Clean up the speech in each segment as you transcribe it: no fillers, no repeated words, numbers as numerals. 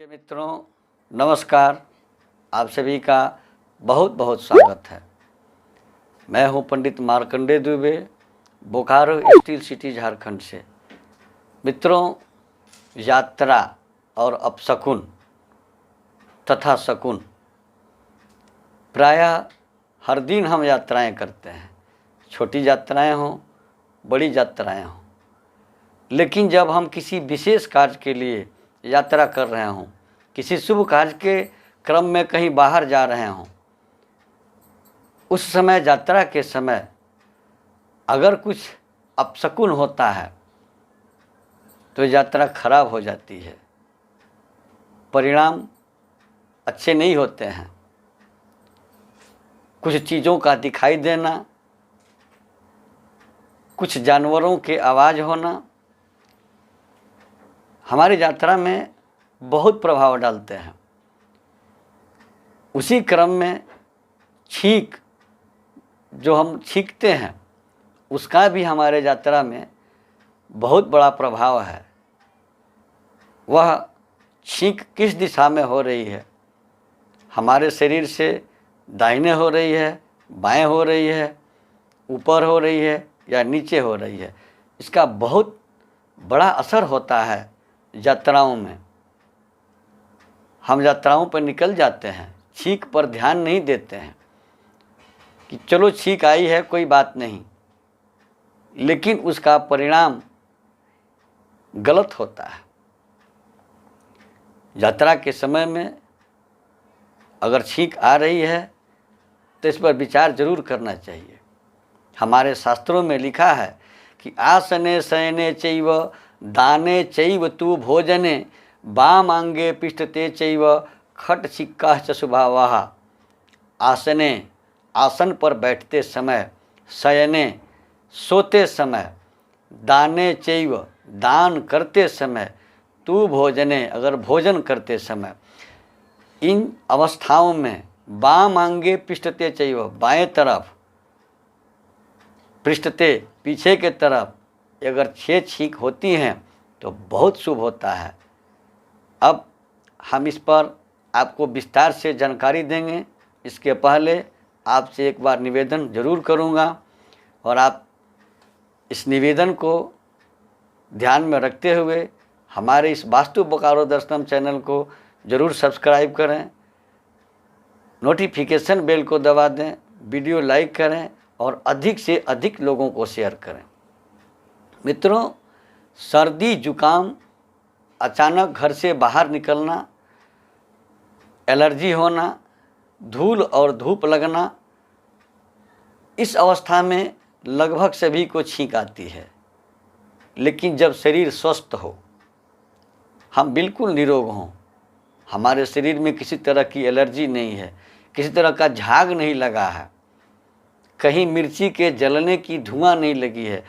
मित्रों नमस्कार। आप सभी का बहुत बहुत स्वागत है। मैं हूं पंडित मार्कंडेय दुबे, बोकारो स्टील सिटी झारखंड से। मित्रों, यात्रा और अपशकुन तथा शकुन, प्रायः हर दिन हम यात्राएं करते हैं, छोटी यात्राएं हों बड़ी यात्राएं हों। लेकिन जब हम किसी विशेष कार्य के लिए यात्रा कर रहे हों, किसी शुभ कार्य के क्रम में कहीं बाहर जा रहे हों, उस समय यात्रा के समय अगर कुछ अपशकुन होता है तो यात्रा खराब हो जाती है, परिणाम अच्छे नहीं होते हैं। कुछ चीज़ों का दिखाई देना, कुछ जानवरों के आवाज़ होना हमारी यात्रा में बहुत प्रभाव डालते हैं। उसी क्रम में छींक जो हम छींकते हैं उसका भी हमारे यात्रा में बहुत बड़ा प्रभाव है। वह छींक किस दिशा में हो रही है, हमारे शरीर से दाहिने हो रही है, बाएं हो रही है, ऊपर हो रही है या नीचे हो रही है, इसका बहुत बड़ा असर होता है यात्राओं में। हम यात्राओं पर निकल जाते हैं, छींक पर ध्यान नहीं देते हैं कि चलो छींक आई है कोई बात नहीं, लेकिन उसका परिणाम गलत होता है। यात्रा के समय में अगर छींक आ रही है तो इस पर विचार जरूर करना चाहिए। हमारे शास्त्रों में लिखा है कि आसने शयने चैव दाने चैव तु भोजने वामांगे पृष्ठते चैव खट छिक्का च स्वभावः। आसने आसन पर बैठते समय, शयने सोते समय, दाने चैव दान करते समय, तू भोजने अगर भोजन करते समय, इन अवस्थाओं में वामांगे पृष्ठते चैव बाएं तरफ, पृष्ठते पीछे के तरफ अगर 6 छींक होती हैं तो बहुत शुभ होता है। अब हम इस पर आपको विस्तार से जानकारी देंगे। इसके पहले आपसे एक बार निवेदन जरूर करूंगा और आप इस निवेदन को ध्यान में रखते हुए हमारे इस वास्तु बोकारो दर्शनम चैनल को जरूर सब्सक्राइब करें, नोटिफिकेशन बेल को दबा दें, वीडियो लाइक करें और अधिक से अधिक लोगों को शेयर करें। मित्रों, सर्दी जुकाम, अचानक घर से बाहर निकलना, एलर्जी होना, धूल और धूप लगना, इस अवस्था में लगभग सभी को छींक आती है। लेकिन जब शरीर स्वस्थ हो, हम बिल्कुल निरोग हों, हमारे शरीर में किसी तरह की एलर्जी नहीं है, किसी तरह का झाग नहीं लगा है, कहीं मिर्ची के जलने की धुआं नहीं लगी है,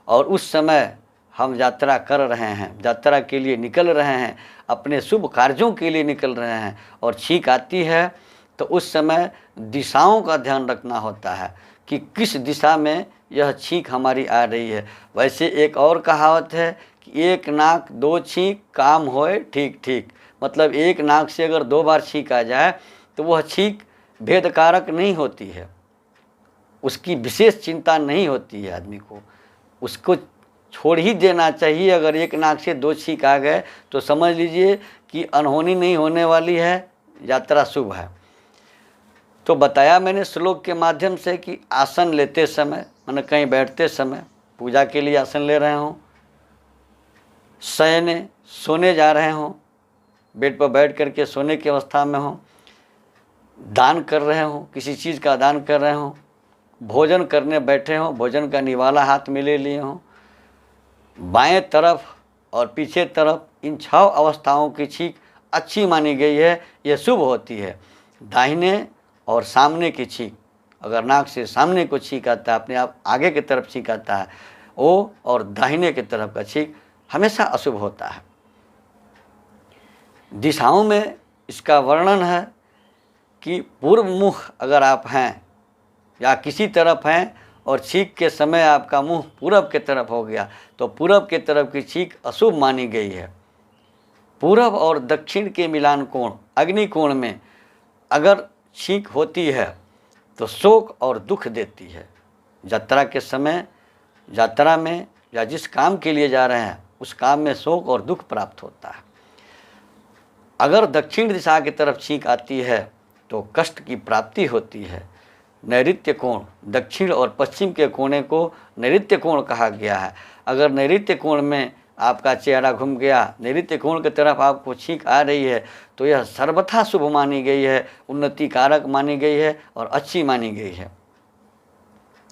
और उस समय हम यात्रा कर रहे हैं, यात्रा के लिए निकल रहे हैं, अपने शुभ कार्यों के लिए निकल रहे हैं और छींक आती है तो उस समय दिशाओं का ध्यान रखना होता है कि किस दिशा में यह छींक हमारी आ रही है। वैसे एक और कहावत है कि एक नाक दो छींक काम होए ठीक ठीक, मतलब एक नाक से अगर 2 बार छींक आ जाए तो वह छींक भेदकारक नहीं होती है, उसकी विशेष चिंता नहीं होती है। आदमी को उसको छोड़ ही देना चाहिए। अगर एक नाक से 2 छींक आ गए तो समझ लीजिए कि अनहोनी नहीं होने वाली है, यात्रा शुभ है। तो बताया मैंने श्लोक के माध्यम से कि आसन लेते समय, माने कहीं बैठते समय, पूजा के लिए आसन ले रहे हों, शयने सोने जा रहे हों, बेड पर बैठ करके सोने की अवस्था में हों, दान कर रहे हों, किसी चीज़ का दान कर रहे हों, भोजन करने बैठे हों, भोजन का निवाला हाथ में ले लिए हों, बाएं तरफ और पीछे तरफ, इन 6 अवस्थाओं की छींक अच्छी मानी गई है, यह शुभ होती है। दाहिने और सामने की छींक, अगर नाक से सामने को छींक आता है, अपने आप आगे की तरफ छींक आता है, वो और दाहिने की तरफ का छींक हमेशा अशुभ होता है। दिशाओं में इसका वर्णन है कि पूर्व मुख अगर आप हैं या किसी तरफ हैं और छींक के समय आपका मुंह पूरब के तरफ हो गया तो पूरब के तरफ की छींक अशुभ मानी गई है। पूरब और दक्षिण के मिलान कोण अग्नि कोण में अगर छींक होती है तो शोक और दुख देती है। यात्रा के समय, यात्रा में या जिस काम के लिए जा रहे हैं उस काम में शोक और दुख प्राप्त होता है। अगर दक्षिण दिशा की तरफ छींक आती है तो कष्ट की प्राप्ति होती है। नैऋत्य कोण, दक्षिण और पश्चिम के कोने को नैऋत्य कोण कहा गया है। अगर नैऋत्य कोण में आपका चेहरा घूम गया, नैऋत्य कोण की तरफ आपको छींक आ रही है तो यह सर्वथा शुभ मानी गई है, उन्नति कारक मानी गई है और अच्छी मानी गई है।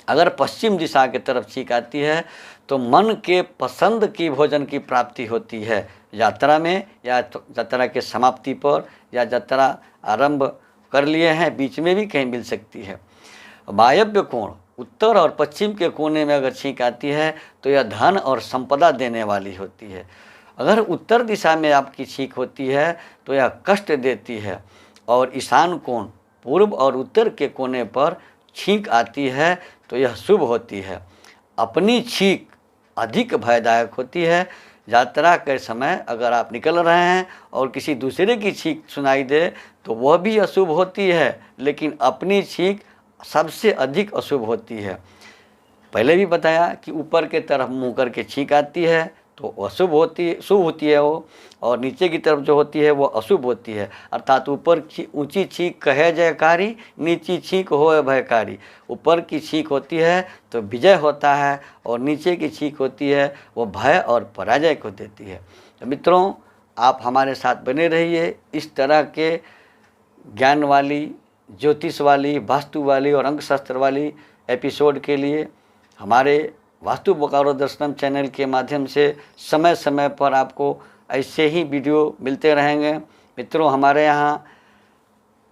अगर पश्चिम दिशा की तरफ छींक आती है तो मन के पसंद की भोजन की प्राप्ति होती है। यात्रा में या यात्रा के समाप्ति पर या यात्रा आरंभ कर लिए हैं, बीच में भी कहीं मिल सकती है। वायव्य कोण, उत्तर और पश्चिम के कोने में अगर छींक आती है तो यह धन और संपदा देने वाली होती है। अगर उत्तर दिशा में आपकी छींक होती है तो यह कष्ट देती है। और ईशान कोण, पूर्व और उत्तर के कोने पर छींक आती है तो यह शुभ होती है। अपनी छींक अधिक भयदायक होती है। यात्रा के समय अगर आप निकल रहे हैं और किसी दूसरे की छींक सुनाई दे तो वह भी अशुभ होती है, लेकिन अपनी छींक सबसे अधिक अशुभ होती है। पहले भी बताया कि ऊपर के तरफ मुँह करके छींक आती है तो अशुभ होती है, शुभ होती है वो, और नीचे की तरफ जो होती है वो अशुभ होती है। अर्थात ऊपर की ऊंची छींक कहे जयकारी, नीची छींक होए भयकारी। ऊपर की छींक होती है तो विजय होता है और नीचे की छींक होती है वो भय और पराजय को देती है। तो मित्रों, आप हमारे साथ बने रहिए। इस तरह के ज्ञान वाली, ज्योतिष वाली, वास्तु वाली और अंकशास्त्र वाली एपिसोड के लिए हमारे वास्तु बोकारो दर्शनम चैनल के माध्यम से समय समय पर आपको ऐसे ही वीडियो मिलते रहेंगे। मित्रों, हमारे यहाँ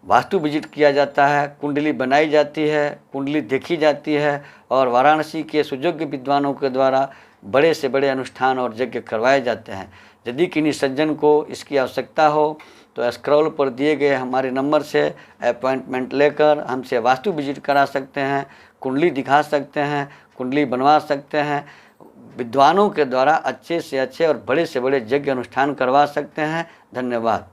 वास्तु विजिट किया जाता है, कुंडली बनाई जाती है, कुंडली देखी जाती है और वाराणसी के सुयोग्य विद्वानों के द्वारा बड़े से बड़े अनुष्ठान और यज्ञ करवाए जाते हैं। यदि किन्हीं सज्जन को इसकी आवश्यकता हो तो स्क्रॉल पर दिए गए हमारे नंबर से अपॉइंटमेंट लेकर हमसे वास्तु विजिट करा सकते हैं, कुंडली दिखा सकते हैं, कुंडली बनवा सकते हैं। विद्वानों के द्वारा अच्छे से अच्छे और बड़े से बड़े यज्ञ अनुष्ठान करवा सकते हैं। धन्यवाद।